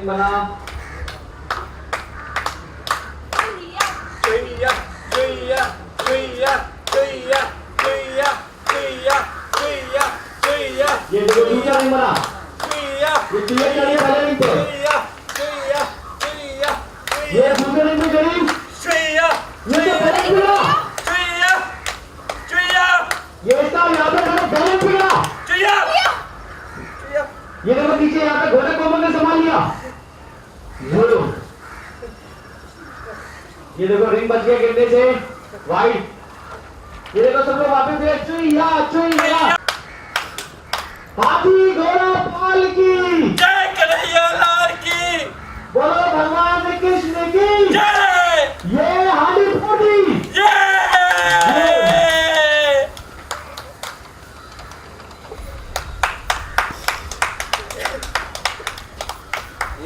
Ring बना। ये देखो दूसरा रिंग बना। ये क्लियर करिए पहले रिंग पे। ये दूसरे रिंग में गई। ये तो बैलेंस बिगड़ा। ये इसका यहाँ पे खड़ा बैलेंस बिगड़ा। ये देखो पीछे यहाँ पे घोड़े कोमल ने संभाल लिया। ये देखो रिंग बच गया गिरने से। वाइट। ये देखो सब लोग वापस चुईया। हाथी घोड़ा पाल की जय कन्हैया लाल की। बोलो भगवान कृष्ण की जय। ये हाथी फूटी।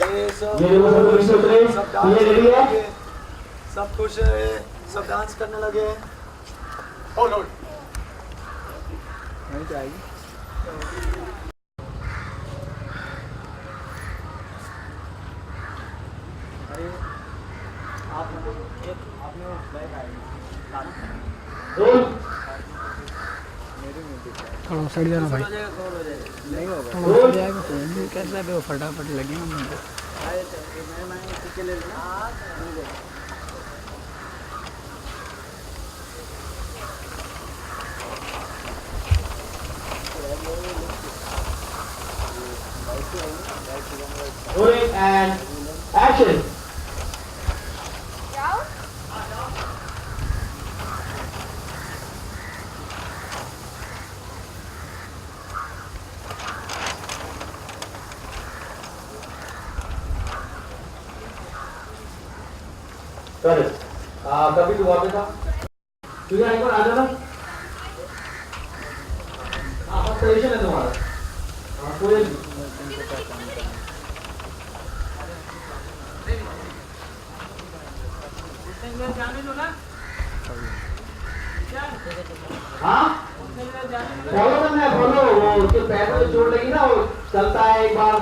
ये सब ये रेडी है। सब खुश है, सब डांस करने लगे। होल्ड होल्ड नहीं जाएगी। अरे आपने बैग आएगी थोड़ा सड़ जाना भाई, नहीं होगा। थोड़ा सड़ जाएगा तो कैसा है वो फटाफट लगेगा मुझे। मैं टिके ले लेना। Rolling and action. कभी तू वहाँ पे था? तुझे एक बार आ जाना। हाँ पोजीशन है तुम्हारा। हाँ कोई हाँ फॉलो करना है। फॉलो वो उसके पैर में चोट लगी ना, वो चलता है एक बार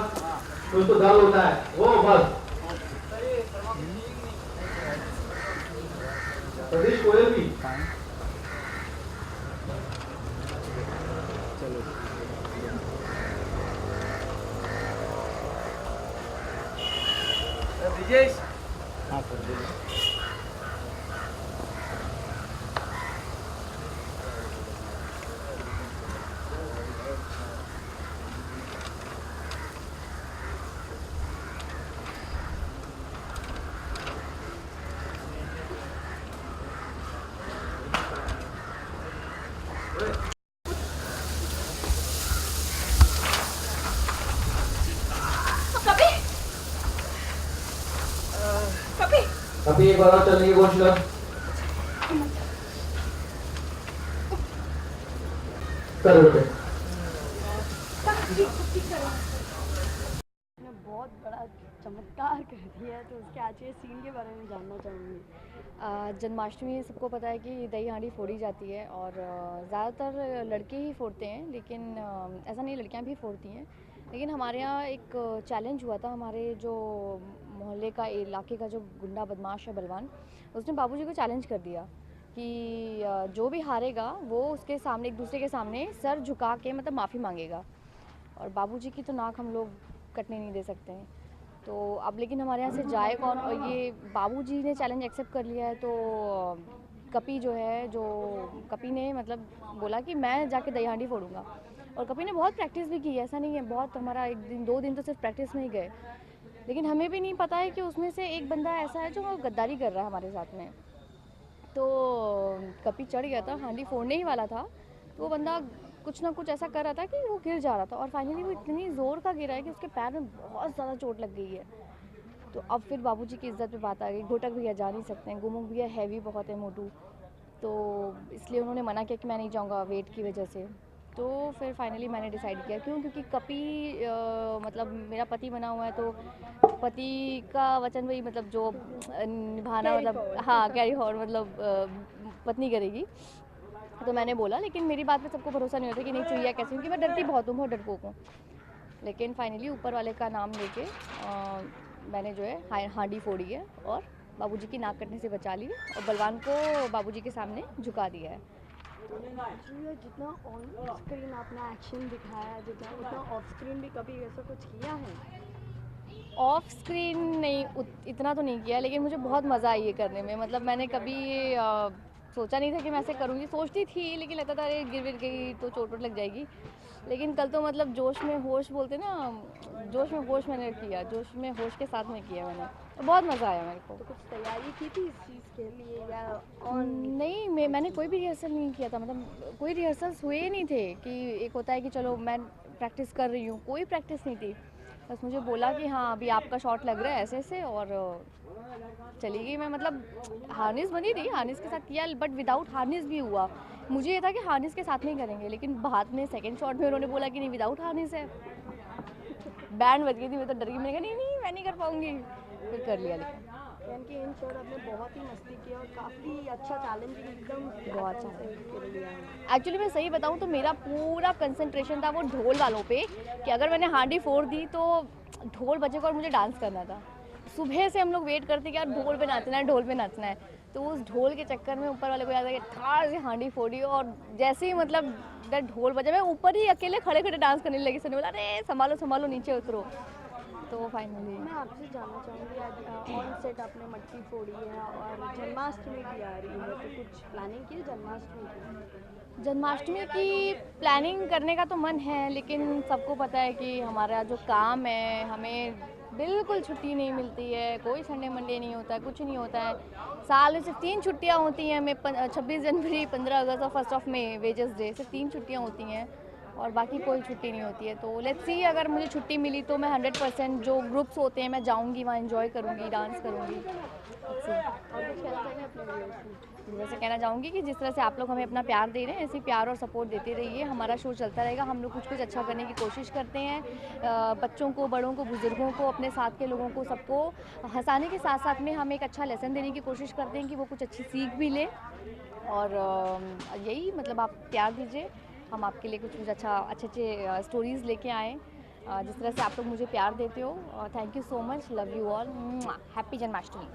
तो उसको दर्द होता है वो बस। सतीश कोयल भी ब्रिजेश। हाँ सर अभी एक बार और चलने की कोशिश कर बेटे। बहुत बड़ा चमत्कार कर दिया है, तो उसके आज के सीन के बारे में जानना चाहूँगी। जन्माष्टमी सबको पता है कि दही हांडी फोड़ी जाती है और ज़्यादातर लड़के ही फोड़ते हैं, लेकिन ऐसा नहीं, लड़कियां भी फोड़ती हैं। लेकिन हमारे यहाँ एक चैलेंज हुआ था। हमारे जो मोहल्ले का इलाके का जो गुंडा बदमाश है बलवान, उसने बाबूजी को चैलेंज कर दिया कि जो भी हारेगा वो उसके सामने, एक दूसरे के सामने सर झुका के मतलब माफ़ी मांगेगा। और बाबूजी की तो नाक हम लोग कटने नहीं दे सकते हैं। तो अब लेकिन हमारे यहाँ से जाए कौन, और ये बाबूजी ने चैलेंज एक्सेप्ट कर लिया है। तो कपी जो है, जो कपी ने मतलब बोला कि मैं जाके दही हांडी फोड़ूंगा। और कपी ने बहुत प्रैक्टिस भी की, ऐसा नहीं है, बहुत हमारा 1 दिन 2 दिन तो सिर्फ प्रैक्टिस में ही गए। लेकिन हमें भी नहीं पता है कि उसमें से एक बंदा ऐसा है जो गद्दारी कर रहा है हमारे साथ में। तो कपी चढ़ गया था, हांडी फोड़ने ही वाला था, तो वो बंदा कुछ ना कुछ ऐसा कर रहा था कि वो गिर जा रहा था। और फाइनली वो इतनी ज़ोर का गिरा है कि उसके पैर में बहुत ज़्यादा चोट लग गई है। तो अब फिर बाबूजी की इज्जत पे बात आ गई। घोटक भैया जा नहीं सकते हैं, गुमुख भैया हैवी बहुत है, मोटू, तो इसलिए उन्होंने मना किया कि मैं नहीं जाऊँगा वेट की वजह से। तो फिर फाइनली मैंने डिसाइड किया, क्योंकि कपी मतलब मेरा पति बना हुआ है, तो पति का वचन वही, मतलब जो निभाना, मतलब हाँ कैरी फॉरवर्ड, मतलब पत्नी करेगी। तो मैंने बोला, लेकिन मेरी बात पे सबको भरोसा नहीं होता कि नहीं चाहिए कैसे, क्योंकि मैं डरती बहुत हूँ, बहुत डरपोक हूँ। लेकिन फाइनली ऊपर वाले का नाम लेके मैंने जो है हांडी फोड़ी है और बाबूजी की नाक कटने से बचा ली है और बलवान को बाबूजी के सामने झुका दिया है। जितना ऑन स्क्रीन आपने एक्शन दिखाया, जितना उतना ऑफ स्क्रीन भी कभी ऐसा कुछ किया है? ऑफ स्क्रीन नहीं, इतना तो नहीं किया, लेकिन मुझे बहुत मज़ा आई ये करने में। मतलब मैंने कभी सोचा नहीं था कि मैं ऐसे करूँगी, सोचती थी लेकिन लगता था अरे गिर गई तो चोट लग जाएगी। लेकिन कल तो मतलब जोश में होश बोलते ना, जोश में होश मैंने किया, जोश में होश के साथ में किया मैंने, तो बहुत मज़ा आया मेरे को। तो कुछ तैयारी की थी इस चीज़ के लिए या ऑन? नहीं, मैंने कोई भी रिहर्सल नहीं किया था, मतलब कोई रिहर्सल्स हुए नहीं थे कि एक होता है कि चलो मैं प्रैक्टिस कर रही हूँ, कोई प्रैक्टिस नहीं थी। बस मुझे बोला कि हाँ अभी आपका शॉट लग रहा है ऐसे ऐसे, और चली गई मैं। मतलब हार्नेस बनी थी, हार्नेस के साथ किया, बट विदाउट हार्नेस भी हुआ। मुझे ये था कि हार्नेस के साथ नहीं करेंगे, लेकिन बाद में सेकंड शॉट में उन्होंने बोला कि नहीं विदाउट हार्नेस है। बैंड बज गई थी, मैं तो डर गई, मैंने कहा नहीं मैं नहीं कर पाऊँगी, फिर कर लिया। लेकिन कि इन शॉट आपने बहुत ही मस्ती की और काफ़ी अच्छा चैलेंजिंग एकदम बहुत अच्छा कर लिया है। एक्चुअली मैं सही बताऊँ तो मेरा पूरा कंसंट्रेशन था वो ढोल वालों पे, कि अगर मैंने हांडी फोड़ दी तो ढोल बजेगा और मुझे डांस करना था। सुबह से हम लोग वेट करते कि यार ढोल पे नाचना है, ढोल पे नाचना है, तो उस ढोल के चक्कर में ऊपर वाले को याद है कि ठाड़ से हांडी फोड़ी, और जैसे ही मतलब ढोल बजा मैं ऊपर ही अकेले खड़े खड़े डांस करने लगी। सुनने बोला अरे संभालो संभालो नीचे उतरो, तो फाइनली। मैं आपसे जानना चाहूँगी, आज ऑन सेट आपने मटकी फोड़ी है और जन्माष्टमी भी आ रही है, तो कुछ प्लानिंग की है जन्माष्टमी की? जन्माष्टमी की प्लानिंग करने का तो मन है, लेकिन सबको पता है कि हमारा जो काम है, हमें बिल्कुल छुट्टी नहीं मिलती है, कोई संडे मंडे नहीं होता है, कुछ नहीं होता है। साल में सिर्फ 3 छुट्टियाँ होती हैं, हमें 26 जनवरी, 15 अगस्त और 1 मई वेजेस डे, सिर्फ 3 छुट्टियाँ होती हैं और बाकी कोई छुट्टी नहीं होती है। तो लेट्स सी, अगर मुझे छुट्टी मिली तो मैं 100% जो ग्रुप्स होते हैं मैं जाऊंगी, वहाँ एंजॉय करूंगी, डांस करूंगी। और कुछ कहना चाहेंगे अपने व्यूअर्स को? वैसे कहना चाहूँगी कि जिस तरह से आप लोग हमें अपना प्यार दे रहे हैं, ऐसे ही प्यार और सपोर्ट देते रहिए। हमारा शो चलता रहेगा, हम लोग कुछ अच्छा करने की कोशिश करते हैं। बच्चों को, बड़ों को, बुज़ुर्गों को, अपने साथ के लोगों को, सबको हंसाने के साथ साथ में हम एक अच्छा लेसन देने की कोशिश करते हैं कि वो कुछ अच्छी सीख भी लें। और यही मतलब आप प्यार दीजिए, हम आपके लिए कुछ अच्छा अच्छे स्टोरीज़ लेके आएँ। जिस तरह से आप लोग मुझे प्यार देते हो, thank you so much, love you all, happy Janmashtami.